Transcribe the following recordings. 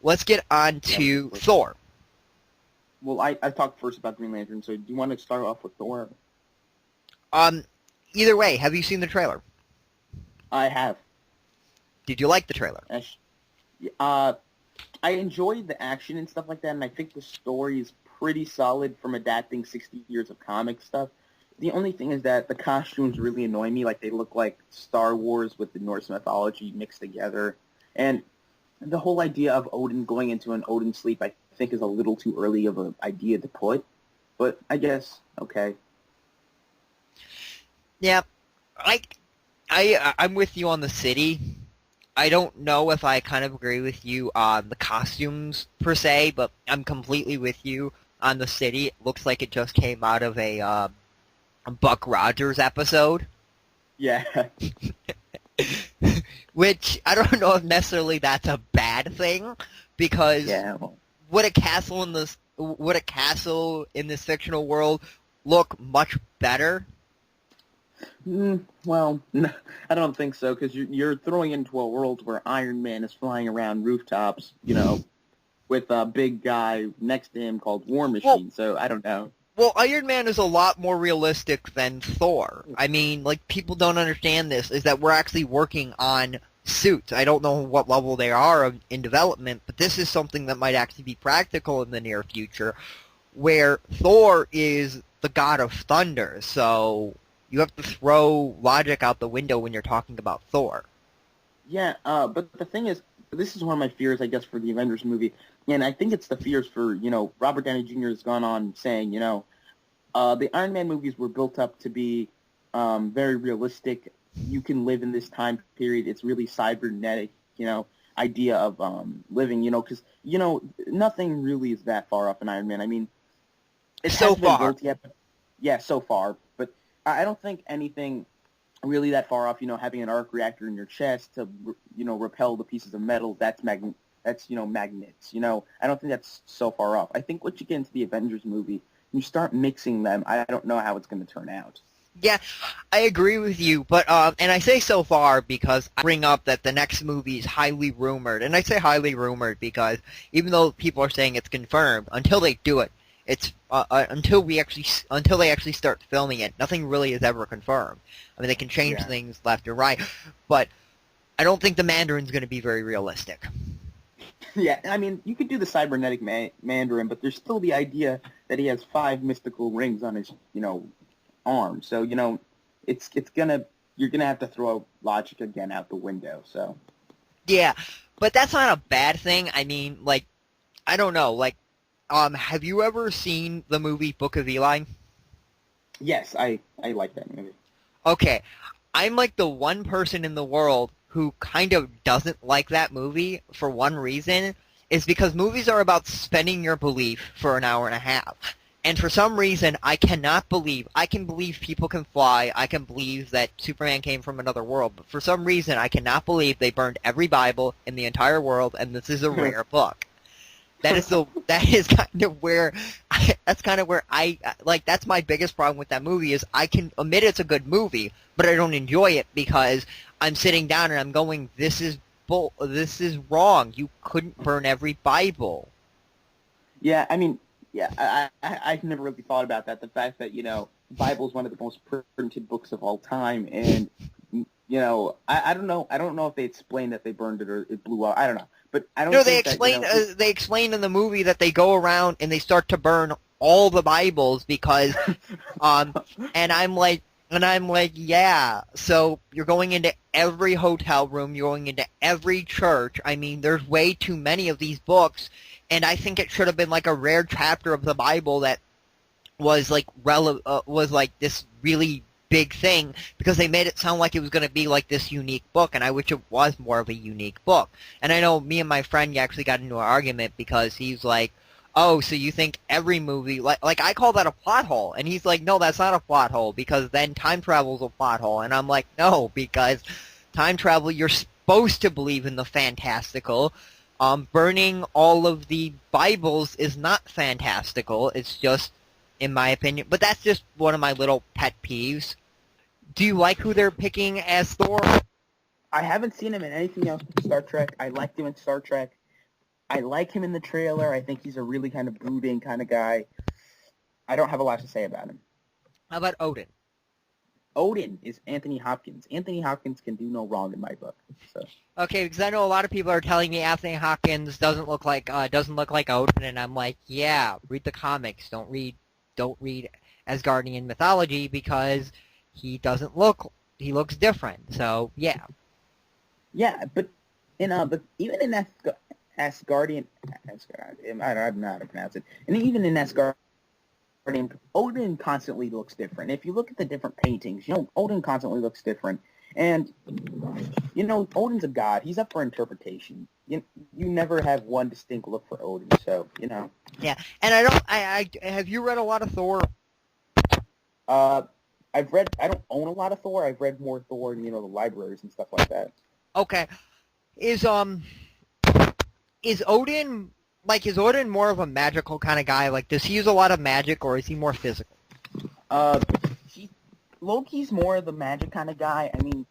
let's get on to Thor. Well, I talked first about Green Lantern, so do you want to start off with Thor? Either way, have you seen the trailer? I have. Did you like the trailer? I enjoyed the action and stuff like that, and I think the story is pretty solid from adapting 60 years of comic stuff. The only thing is that the costumes really annoy me. Like, they look like Star Wars with the Norse mythology mixed together. And the whole idea of Odin going into an Odin sleep, I think, is a little too early of an idea to put. But I guess, okay. Yeah, I'm with you on the city. I don't know if I kind of agree with you on the costumes per se, but I'm completely with you on the city. It looks like it just came out of a Buck Rogers episode. Yeah. Which I don't know if necessarily that's a bad thing, because would a castle in this fictional world look much better? Well, no, I don't think so, because you're throwing into a world where Iron Man is flying around rooftops, with a big guy next to him called War Machine, so I don't know. Well, Iron Man is a lot more realistic than Thor. I mean, like, people don't understand this, is that we're actually working on suits. I don't know what level they are in development, but this is something that might actually be practical in the near future, where Thor is the god of thunder, so you have to throw logic out the window when you're talking about Thor. Yeah, but the thing is, this is one of my fears, I guess, for the Avengers movie, and I think it's the fears for, Robert Downey Jr. has gone on saying, the Iron Man movies were built up to be very realistic. You can live in this time period. It's really cybernetic, idea of living, because, nothing really is that far off in Iron Man. I mean, it so hasn't been far. built yet. Yeah, so far. But I don't think anything really that far off, having an arc reactor in your chest to, repel the pieces of metal, that's magnets. I don't think that's so far off. I think once you get into the Avengers movie, you start mixing them, I don't know how it's going to turn out. Yeah, I agree with you, but and I say so far because I bring up that the next movie is highly rumored, and I say highly rumored because even though people are saying it's confirmed, until they do it, it's until they actually start filming it, nothing really is ever confirmed. I mean, they can change things left or right, but I don't think the Mandarin's going to be very realistic. Yeah, I mean, you could do the cybernetic Mandarin, but there's still the idea that he has 5 mystical rings on his, arm. So, you're gonna have to throw logic again out the window. So. Yeah, but that's not a bad thing. I mean, like, I don't know, like, have you ever seen the movie Book of Eli? Yes, I like that movie. Okay, I'm like the one person in the world who kind of doesn't like that movie for one reason, is because movies are about spending your belief for an hour and a half. And for some reason, I can believe people can fly, I can believe that Superman came from another world, but for some reason, I cannot believe they burned every Bible in the entire world, and this is a rare book. That's kind of where that's my biggest problem with that movie, is I can admit it's a good movie, but I don't enjoy it because I'm sitting down and I'm going, this is wrong. You couldn't burn every Bible. Yeah, I mean, I've never really thought about that. The fact that, the Bible is one of the most printed books of all time, and, I don't know. I don't know if they explained that they burned it or it blew up. I don't know. But I don't think they explain in the movie that they go around and they start to burn all the Bibles because, and I'm like, yeah, so you're going into every hotel room, you're going into every church. I mean, there's way too many of these books, and I think it should have been like a rare chapter of the Bible that was like was like this really big thing, because they made it sound like it was going to be like this unique book, and I wish it was more of a unique book. And I know me and my friend actually got into an argument because he's like, oh, so you think every movie, like I call that a plot hole, and he's like, no, that's not a plot hole, because then time travel's a plot hole, and I'm like, no, because time travel, you're supposed to believe in the fantastical. Burning all of the Bibles is not fantastical, it's just, in my opinion, but that's just one of my little pet peeves. Do you like who they're picking as Thor? I haven't seen him in anything else but Star Trek. I liked him in Star Trek. I like him in the trailer. I think he's a really kind of brooding kind of guy. I don't have a lot to say about him. How about Odin? Odin is Anthony Hopkins. Anthony Hopkins can do no wrong in my book. So Okay, because I know a lot of people are telling me Anthony Hopkins doesn't look like Odin, and I'm like, yeah, read the comics. Don't read Asgardian mythology because he doesn't look. He looks different. So yeah. yeah, but even in Asgardian, I don't know how to pronounce it, and even in Asgardian, Odin constantly looks different. If you look at the different paintings, Odin constantly looks different. And, Odin's a god. He's up for interpretation. You never have one distinct look for Odin, so. Yeah, and I have you read a lot of Thor? I don't own a lot of Thor. I've read more Thor in, the libraries and stuff like that. Okay. Is Odin more of a magical kind of guy? Like, does he use a lot of magic, or is he more physical? Loki's more of the magic kind of guy. I mean,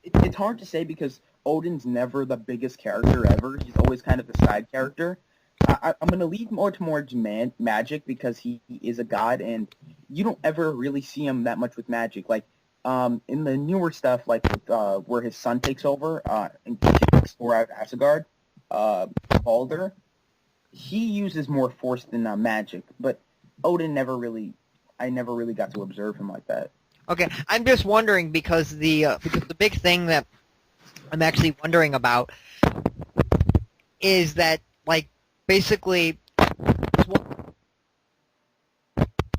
it's hard to say because Odin's never the biggest character ever. He's always kind of the side character. I'm going to lead more towards magic because he is a god, and you don't ever really see him that much with magic. Like, in the newer stuff, like where his son takes over and kicks Thor out of Asgard, Balder, he uses more force than magic. But Odin I never really got to observe him like that. Okay, I'm just wondering because the big thing that I'm actually wondering about is that, like, basically,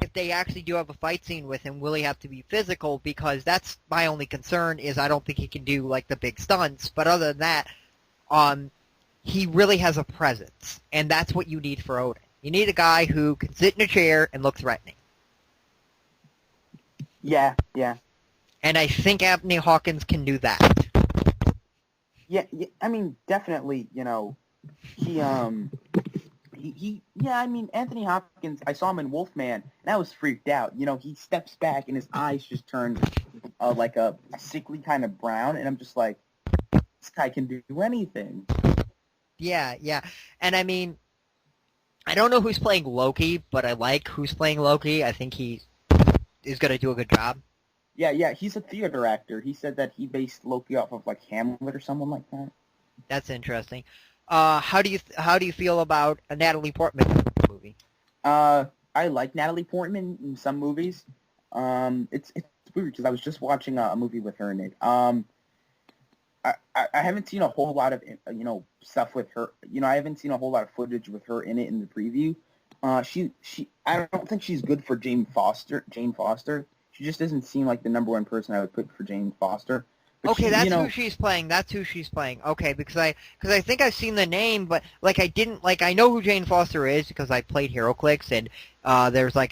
if they actually do have a fight scene with him, will he have to be physical? Because that's my only concern, is I don't think he can do, like, the big stunts. But other than that, he really has a presence, and that's what you need for Odin. You need a guy who can sit in a chair and look threatening. Yeah. And I think Anthony Hawkins can do that. Yeah, I mean, definitely, Anthony Hopkins, I saw him in Wolfman, and I was freaked out. He steps back, and his eyes just turn like a sickly kind of brown, and I'm just like, this guy can do anything. Yeah. And I mean, I don't know who's playing Loki, but I like who's playing Loki. I think he is going to do a good job. Yeah, he's a theater actor. He said that he based Loki off of, like, Hamlet or someone like that. That's interesting. How do you feel about a Natalie Portman movie? I like Natalie Portman in some movies. It's weird because I was just watching a movie with her in it. I haven't seen a whole lot of stuff with her. I haven't seen a whole lot of footage with her in it in the preview. I don't think she's good for Jane Foster. She just doesn't seem like the number one person I would pick for Jane Foster. But okay, that's who she's playing. Okay, because I think I've seen the name, but I know who Jane Foster is because I played HeroClix, and there's a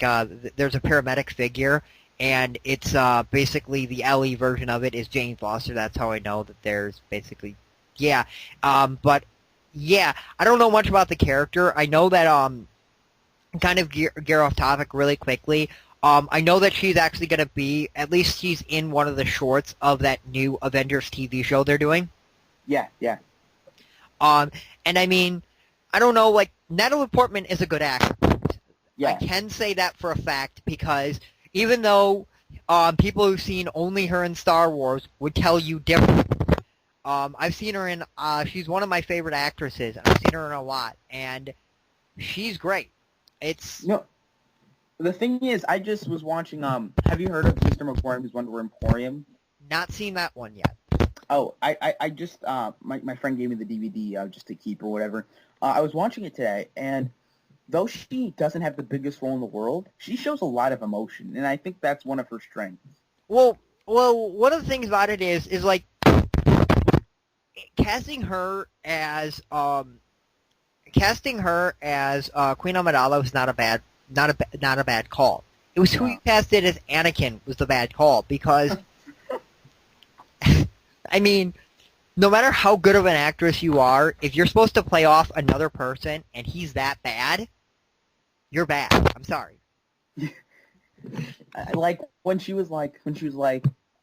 paramedic figure, and it's basically the Ellie version of it is Jane Foster. That's how I know that there's basically but yeah, I don't know much about the character. I know that kind of gear off topic really quickly. I know that she's actually going to be, at least she's in one of the shorts of that new Avengers TV show they're doing. Yeah. And I mean, I don't know, like, Natalie Portman is a good actor. Yeah. I can say that for a fact because even though people who've seen only her in Star Wars would tell you different, I've seen her in, she's one of my favorite actresses. I've seen her in a lot, and she's great. The thing is, I just was watching, have you heard of Mr. McCorium's Wonder Emporium? Not seen that one yet. Oh, I just, my friend gave me the DVD just to keep or whatever. I was watching it today, and though she doesn't have the biggest role in the world, she shows a lot of emotion, and I think that's one of her strengths. Well, one of the things about it is like, casting her as Queen Amidala was not a bad call. It was who you casted as Anakin was the bad call because, I mean, no matter how good of an actress you are, if you're supposed to play off another person and he's that bad, you're bad. I'm sorry. Like when she was like,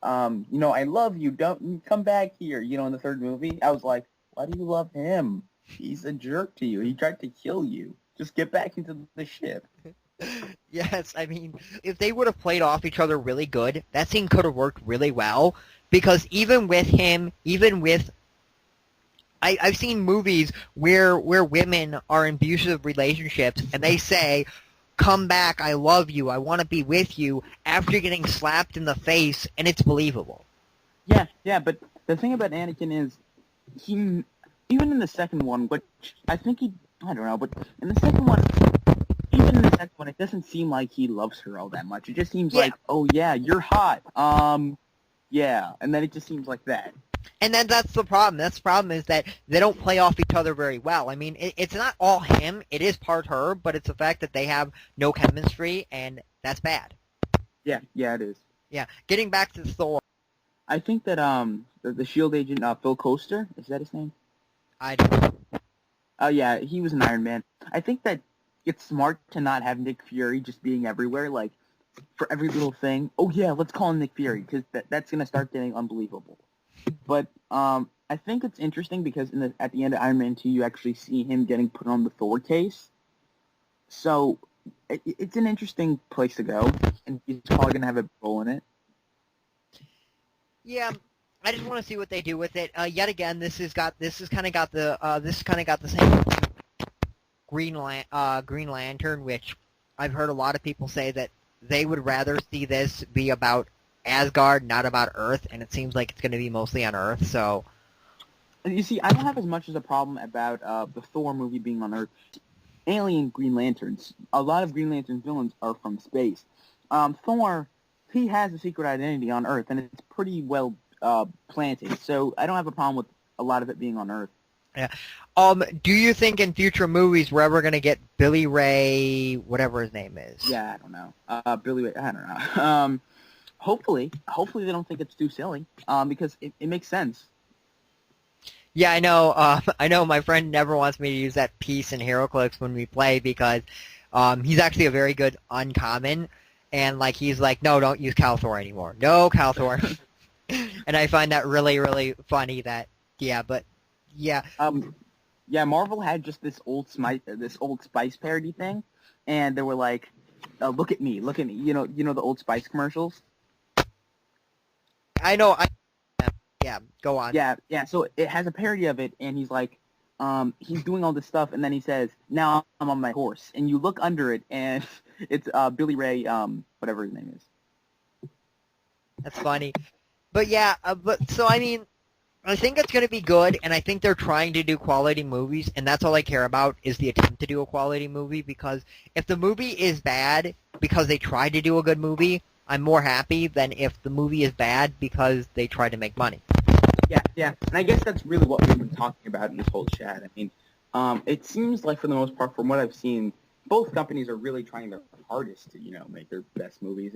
I love you. Don't come back here. In the third movie, I was like, why do you love him? He's a jerk to you. He tried to kill you. Just get back into the ship. Yes, I mean, if they would have played off each other really good, that scene could have worked really well. Because even with him, even with I've seen movies where women are in abusive relationships and they say, "Come back, I love you, I want to be with you," after getting slapped in the face, and it's believable. Yeah, but the thing about Anakin is, he, even in the second one, which I think I don't know, but in the second one, even in the second one, it doesn't seem like he loves her all that much. It just seems Yeah, like, oh yeah, you're hot. Yeah, and then it just seems like that. and then that's the problem. That's the problem is that they don't play off each other very well. I mean, it's not all him. It is part her, but it's the fact that they have no chemistry, and that's bad. Yeah, it is. Yeah, getting back to Thor, I think that the Shield agent Phil Coaster, is that his name? I don't. Oh yeah, he was an Iron Man. I think that it's smart to not have Nick Fury just being everywhere, like for every little thing. Oh yeah, let's call him Nick Fury because that's gonna start getting unbelievable. But I think it's interesting because at the end of Iron Man 2, you actually see him getting put on the Thor case. So it's an interesting place to go, and he's probably gonna have a role in it. Yeah, I just want to see what they do with it. Yet again, this has kind of got the same Green Lantern, which I've heard a lot of people say that they would rather see this be about Asgard, not about Earth, and it seems like it's going to be mostly on Earth. So You see, I don't have as much as a problem about the Thor movie being on Earth. Alien Green Lanterns. A lot of Green Lantern villains are from space. Thor, he has a secret identity on Earth, and it's pretty well planted. So I don't have a problem with a lot of it being on Earth. yeah. Do you think in future movies we're ever going to get Billy Ray, whatever his name is? Yeah, I don't know. Billy, I don't know. Hopefully they don't think it's too silly. Because it makes sense. Yeah, I know. I know. My friend never wants me to use that piece in HeroClix when we play because he's actually a very good uncommon, and like he's like, no, don't use Calthor anymore. No Calthor, and I find that really, really funny. That yeah, but yeah, Yeah, Marvel had just this old Spice parody thing, and they were like, "Look at me, look at me." You know the Old Spice commercials. I know. Yeah, go on. Yeah. So it has a parody of it, and he's like, he's doing all this stuff, and then he says, "Now I'm on my horse," and you look under it, and it's Billy Ray, whatever his name is. That's funny. But yeah, but so I mean, I think it's going to be good, and I think they're trying to do quality movies, and that's all I care about is the attempt to do a quality movie, because if the movie is bad because they tried to do a good movie, I'm more happy than if the movie is bad because they tried to make money. Yeah, and I guess that's really what we've been talking about in this whole chat. I mean, it seems like for the most part, from what I've seen, both companies are really trying their hardest to, make their best movies.